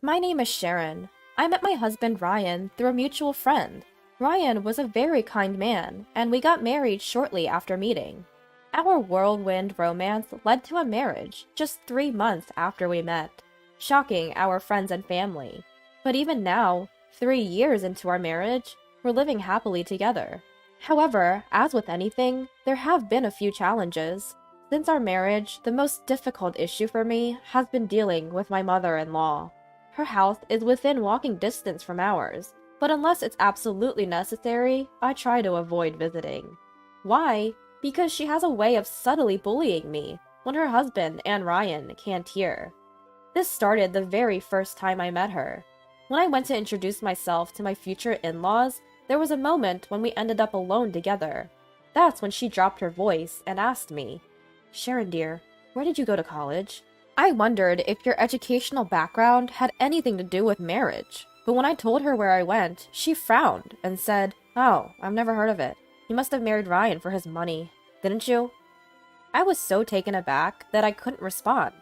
My name is Sharon. I met my husband Ryan through a mutual friend. Ryan was a very kind man, and we got married shortly after meeting. Our whirlwind romance led to a marriage just 3 months after we met, shocking our friends and family. But even now, 3 years into our marriage, we're living happily together. However, as with anything, there have been a few challenges. Since our marriage, the most difficult issue for me has been dealing with my mother-in-law. Her house is within walking distance from ours, but unless it's absolutely necessary, I try to avoid visiting. Why? Because she has a way of subtly bullying me when her husband and Ryan can't hear. This started the very first time I met her. When I went to introduce myself to my future in-laws, there was a moment when we ended up alone together. That's when she dropped her voice and asked me, "Sharon dear, where did you go to college?" I wondered if your educational background had anything to do with marriage, but when I told her where I went, she frowned and said, "Oh, I've never heard of it. You must have married Ryan for his money, didn't you?" I was so taken aback that I couldn't respond.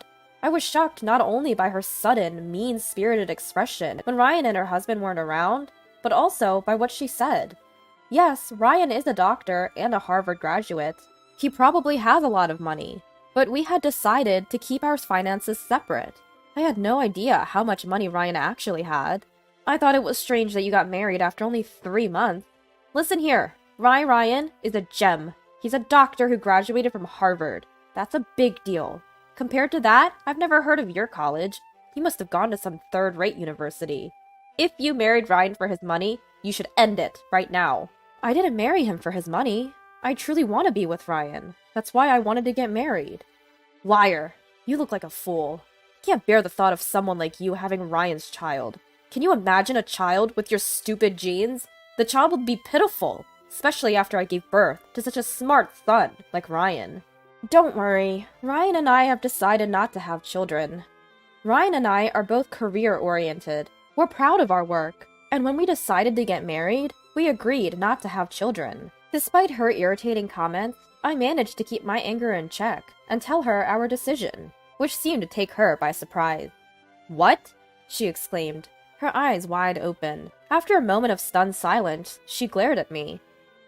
I was shocked not only by her sudden, mean-spirited expression when Ryan and her husband weren't around, but also by what she said. Yes, Ryan is a doctor and a Harvard graduate. He probably has a lot of money. But we had decided to keep our finances separate. I had no idea how much money Ryan actually had. I thought it was strange that you got married after only 3 months. Listen here, Ryan is a gem. He's a doctor who graduated from Harvard. That's a big deal. Compared to that, I've never heard of your college. You must have gone to some third-rate university. If you married Ryan for his money, you should end it right now. I didn't marry him for his money. I truly want to be with Ryan. That's why I wanted to get married. Liar. You look like a fool. Can't bear the thought of someone like you having Ryan's child. Can you imagine a child with your stupid genes? The child would be pitiful, especially after I gave birth to such a smart son like Ryan. Don't worry. Ryan and I have decided not to have children. Ryan and I are both career-oriented. We're proud of our work. And when we decided to get married, we agreed not to have children. Despite her irritating comments, I managed to keep my anger in check and tell her our decision, which seemed to take her by surprise. "What?" she exclaimed, her eyes wide open. After a moment of stunned silence, she glared at me.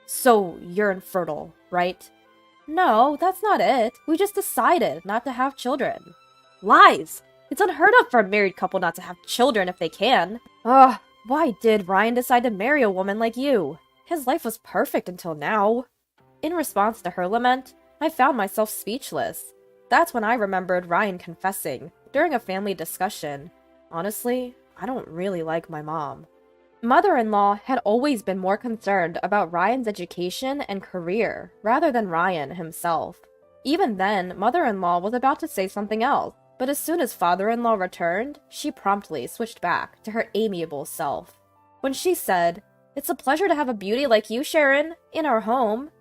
"So, you're infertile, right?" "No, that's not it. We just decided not to have children." "Lies! It's unheard of for a married couple not to have children if they can. Ugh, why did Ryan decide to marry a woman like you? His life was perfect until now." In response to her lament, I found myself speechless. That's when I remembered Ryan confessing, during a family discussion, "Honestly, I don't really like my mom." Mother-in-law had always been more concerned about Ryan's education and career, rather than Ryan himself. Even then, mother-in-law was about to say something else, but as soon as father-in-law returned, she promptly switched back to her amiable self. When she said, "It's a pleasure to have a beauty like you, Sharon, in our home,"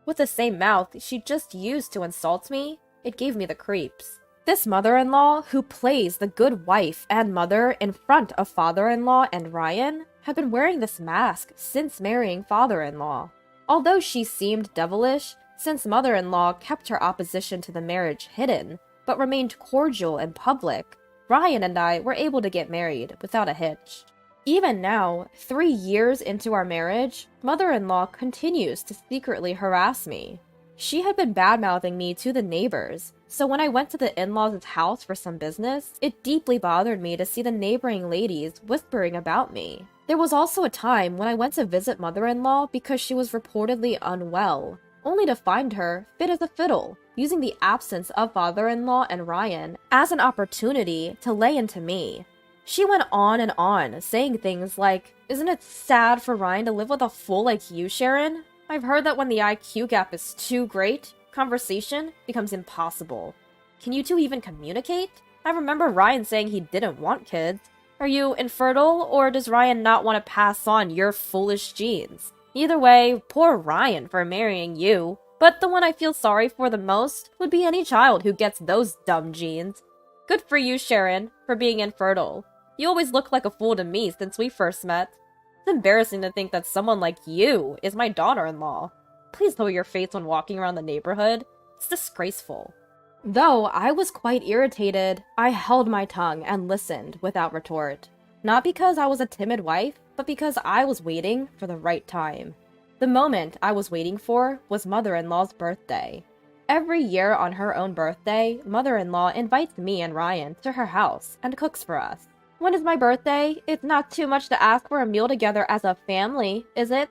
with the same mouth she just used to insult me, it gave me the creeps. This mother-in-law, who plays the good wife and mother in front of father-in-law and Ryan, had been wearing this mask since marrying father-in-law. Although she seemed devilish, since mother-in-law kept her opposition to the marriage hidden, but remained cordial in public, Ryan and I were able to get married without a hitch. Even now, 3 years into our marriage, mother-in-law continues to secretly harass me. She had been bad-mouthing me to the neighbors, so when I went to the in-laws' house for some business, it deeply bothered me to see the neighboring ladies whispering about me. There was also a time when I went to visit mother-in-law because she was reportedly unwell, only to find her fit as a fiddle, using the absence of father-in-law and Ryan as an opportunity to lay into me. She went on, saying things like, "Isn't it sad for Ryan to live with a fool like you, Sharon? I've heard that when the IQ gap is too great, conversation becomes impossible. Can you two even communicate? I remember Ryan saying he didn't want kids. Are you infertile, or does Ryan not want to pass on your foolish genes? Either way, poor Ryan for marrying you. But the one I feel sorry for the most would be any child who gets those dumb genes. Good for you, Sharon, for being infertile. You always look like a fool to me since we first met. It's embarrassing to think that someone like you is my daughter-in-law. Please lower your face when walking around the neighborhood. It's disgraceful." Though I was quite irritated, I held my tongue and listened without retort. Not because I was a timid wife, but because I was waiting for the right time. The moment I was waiting for was mother-in-law's birthday. Every year on her own birthday, mother-in-law invites me and Ryan to her house and cooks for us. When is my birthday? It's not too much to ask for a meal together as a family, is it?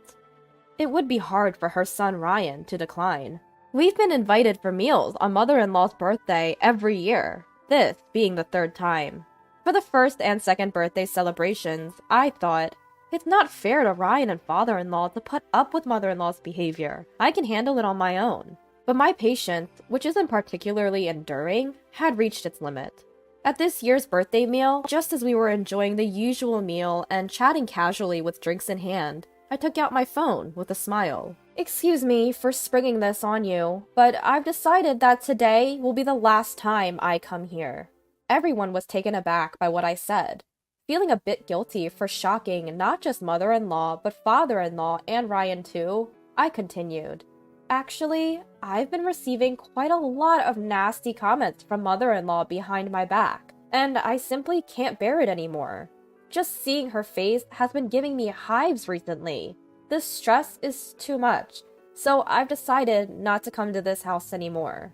It would be hard for her son Ryan to decline. We've been invited for meals on mother-in-law's birthday every year, this being the third time. For the first and second birthday celebrations, I thought, it's not fair to Ryan and father-in-law to put up with mother-in-law's behavior. I can handle it on my own. But my patience, which isn't particularly enduring, had reached its limit. At this year's birthday meal, just as we were enjoying the usual meal and chatting casually with drinks in hand, I took out my phone with a smile. Excuse me for springing this on you, but I've decided that today will be the last time I come here. Everyone was taken aback by what I said, feeling a bit guilty for shocking not just mother-in-law, but father-in-law and Ryan too. I continued. Actually, I've been receiving quite a lot of nasty comments from mother-in-law behind my back, and I simply can't bear it anymore. Just seeing her face has been giving me hives recently. This stress is too much, so I've decided not to come to this house anymore.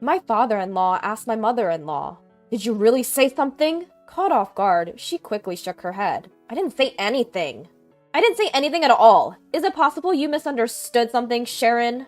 My father-in-law asked my mother-in-law, "Did you really say something?" Caught off guard, she quickly shook her head. "I didn't say anything." "I didn't say anything at all. Is it possible you misunderstood something, Sharon?"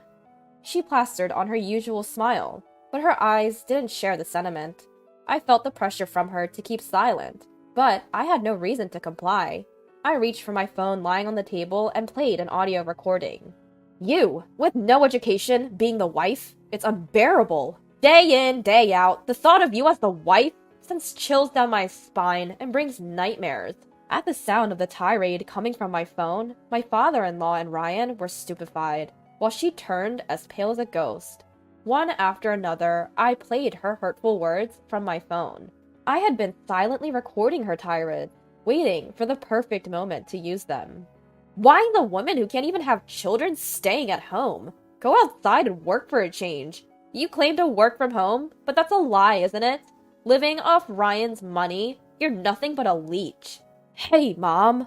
She plastered on her usual smile, but her eyes didn't share the sentiment. I felt the pressure from her to keep silent, but I had no reason to comply. I reached for my phone lying on the table and played an audio recording. "You, with no education, being the wife? It's unbearable. Day in, day out, the thought of you as the wife sends chills down my spine and brings nightmares." At the sound of the tirade coming from my phone, my father-in-law and Ryan were stupefied, while she turned as pale as a ghost. One after another, I played her hurtful words from my phone. I had been silently recording her tirade, waiting for the perfect moment to use them. "Why the woman who can't even have children staying at home? Go outside and work for a change. You claim to work from home, but that's a lie, isn't it? Living off Ryan's money, you're nothing but a leech." "Hey, Mom!"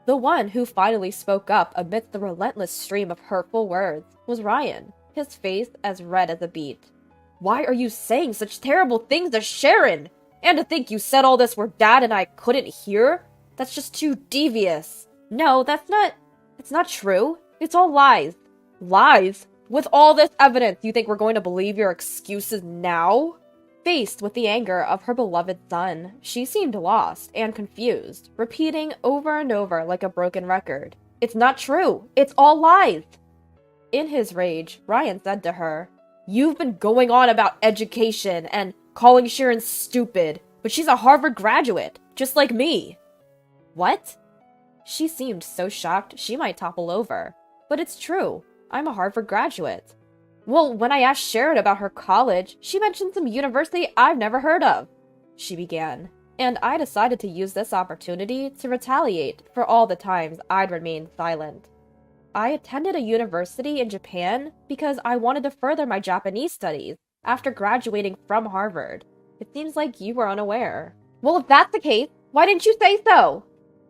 The one who finally spoke up amidst the relentless stream of hurtful words was Ryan, his face as red as a beet. "Why are you saying such terrible things to Sharon? And to think you said all this where Dad and I couldn't hear? That's just too devious." "No, it's not true. It's all lies." "Lies? With all this evidence, you think we're going to believe your excuses now?" Faced with the anger of her beloved son, she seemed lost and confused, repeating over and over like a broken record, "It's not true. It's all lies." In his rage, Ryan said to her, "You've been going on about education and calling Sharon stupid, but she's a Harvard graduate, just like me." "What?" She seemed so shocked she might topple over. "But it's true. I'm a Harvard graduate." "Well, when I asked Sharon about her college, she mentioned some university I've never heard of," she began, and I decided to use this opportunity to retaliate for all the times I'd remained silent. "I attended a university in Japan because I wanted to further my Japanese studies after graduating from Harvard. It seems like you were unaware." "Well, if that's the case, why didn't you say so?"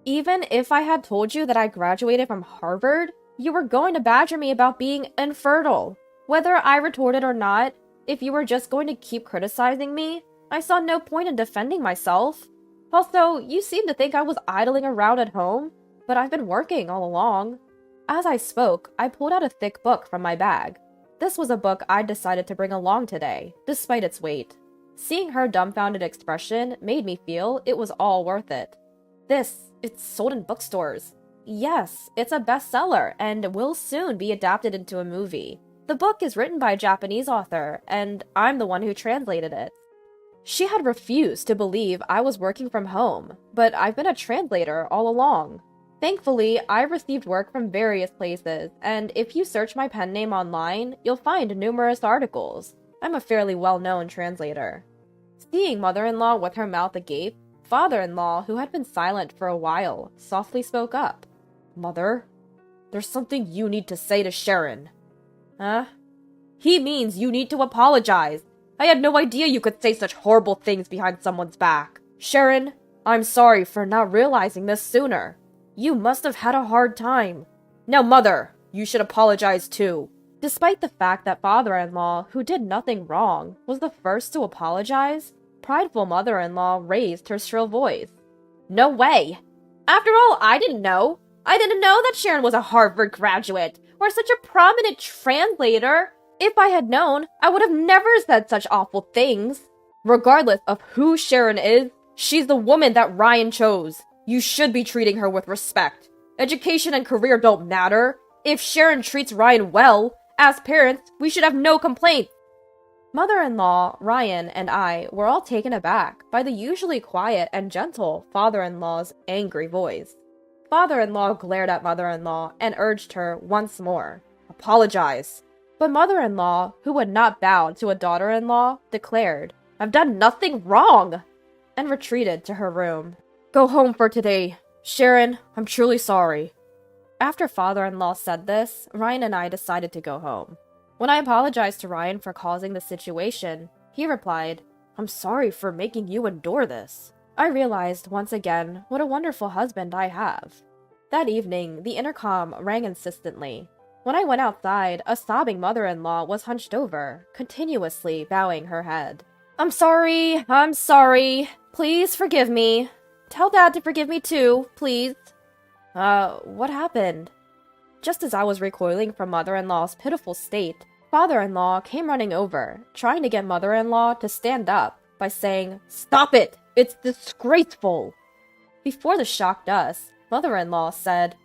"Even if I had told you that I graduated from Harvard, you were going to badger me about being infertile. Whether I retorted or not, if you were just going to keep criticizing me, I saw no point in defending myself. Also, you seem to think I was idling around at home, but I've been working all along." As I spoke, I pulled out a thick book from my bag. This was a book I'd decided to bring along today, despite its weight. Seeing her dumbfounded expression made me feel it was all worth it. It's sold in bookstores." "Yes, it's a bestseller and will soon be adapted into a movie. The book is written by a Japanese author, and I'm the one who translated it." She had refused to believe I was working from home, but I've been a translator all along. Thankfully, I've received work from various places, and if you search my pen name online, you'll find numerous articles. I'm a fairly well-known translator. Seeing mother-in-law with her mouth agape, father-in-law, who had been silent for a while, softly spoke up. "Mother, there's something you need to say to Sharon." "Huh?" "He means you need to apologize. I had no idea you could say such horrible things behind someone's back. Sharon, I'm sorry for not realizing this sooner. You must have had a hard time. Now, Mother, you should apologize too. Despite the fact that father-in-law, who did nothing wrong, was the first to apologize, prideful mother-in-law raised her shrill voice. No way! After all, I didn't know. I didn't know that Sharon was a Harvard graduate, or such a prominent translator. If I had known, I would have never said such awful things. Regardless of who Sharon is, she's the woman that Ryan chose. You should be treating her with respect. Education and career don't matter. If Sharon treats Ryan well, as parents, we should have no complaints. Mother-in-law, Ryan, and I were all taken aback by the usually quiet and gentle father-in-law's angry voice. Father-in-law glared at mother-in-law and urged her once more, apologize. But mother-in-law, who had not bowed to a daughter-in-law, declared, I've done nothing wrong, and retreated to her room. Go home for today. Sharon, I'm truly sorry. After father-in-law said this, Ryan and I decided to go home. When I apologized to Ryan for causing the situation, he replied, I'm sorry for making you endure this. I realized once again what a wonderful husband I have. That evening, the intercom rang insistently. When I went outside, a sobbing mother-in-law was hunched over, continuously bowing her head. I'm sorry. Please forgive me. Tell Dad to forgive me too, please. What happened? Just as I was recoiling from mother-in-law's pitiful state, father-in-law came running over, trying to get mother-in-law to stand up by saying, Stop it! It's disgraceful! Before the shocked us, mother-in-law said,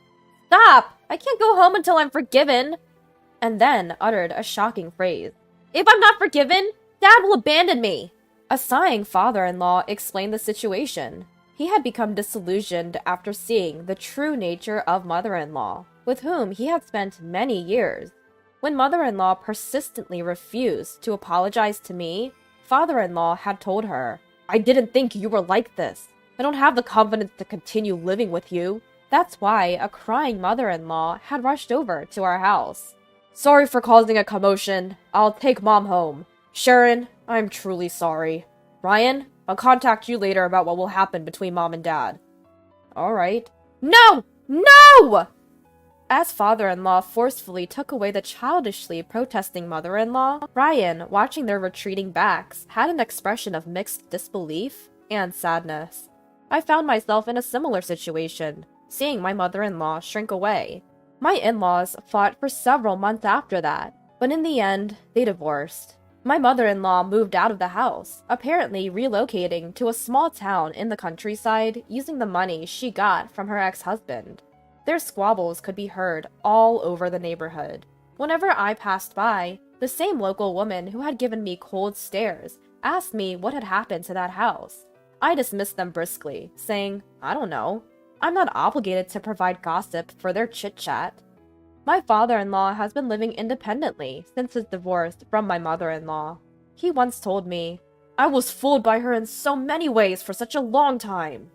Stop! I can't go home until I'm forgiven! And then uttered a shocking phrase. If I'm not forgiven, Dad will abandon me! A sighing father-in-law explained the situation. He had become disillusioned after seeing the true nature of mother-in-law, with whom he had spent many years. When mother-in-law persistently refused to apologize to me, father-in-law had told her, I didn't think you were like this. I don't have the confidence to continue living with you. That's why a crying mother-in-law had rushed over to our house. Sorry for causing a commotion. I'll take Mom home. Sharon, I'm truly sorry. Ryan, I'll contact you later about what will happen between Mom and Dad. Alright. No! No! As father-in-law forcefully took away the childishly protesting mother-in-law, Ryan, watching their retreating backs, had an expression of mixed disbelief and sadness. I found myself in a similar situation, seeing my mother-in-law shrink away. My in-laws fought for several months after that, but in the end, they divorced. My mother-in-law moved out of the house, apparently relocating to a small town in the countryside using the money she got from her ex-husband. Their squabbles could be heard all over the neighborhood. Whenever I passed by, the same local woman who had given me cold stares asked me what had happened to that house. I dismissed them briskly, saying, I don't know. I'm not obligated to provide gossip for their chit-chat. My father-in-law has been living independently since his divorce from my mother-in-law. He once told me, I was fooled by her in so many ways for such a long time.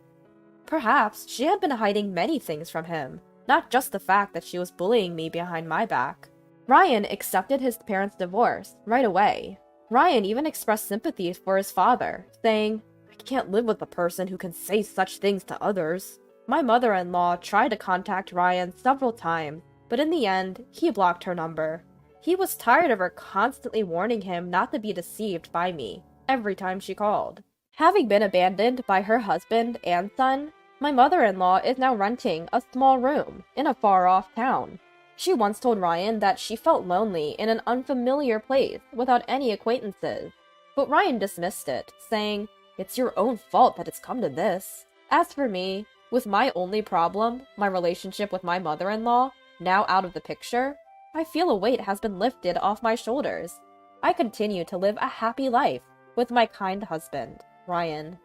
Perhaps she had been hiding many things from him, not just the fact that she was bullying me behind my back. Ryan accepted his parents' divorce right away. Ryan even expressed sympathy for his father, saying, I can't live with a person who can say such things to others. My mother-in-law tried to contact Ryan several times, but in the end, he blocked her number. He was tired of her constantly warning him not to be deceived by me every time she called. Having been abandoned by her husband and son, my mother-in-law is now renting a small room in a far-off town. She once told Ryan that she felt lonely in an unfamiliar place without any acquaintances, but Ryan dismissed it, saying, It's your own fault that it's come to this. As for me, with my only problem, my relationship with my mother-in-law, now out of the picture, I feel a weight has been lifted off my shoulders. I continue to live a happy life with my kind husband, Ryan.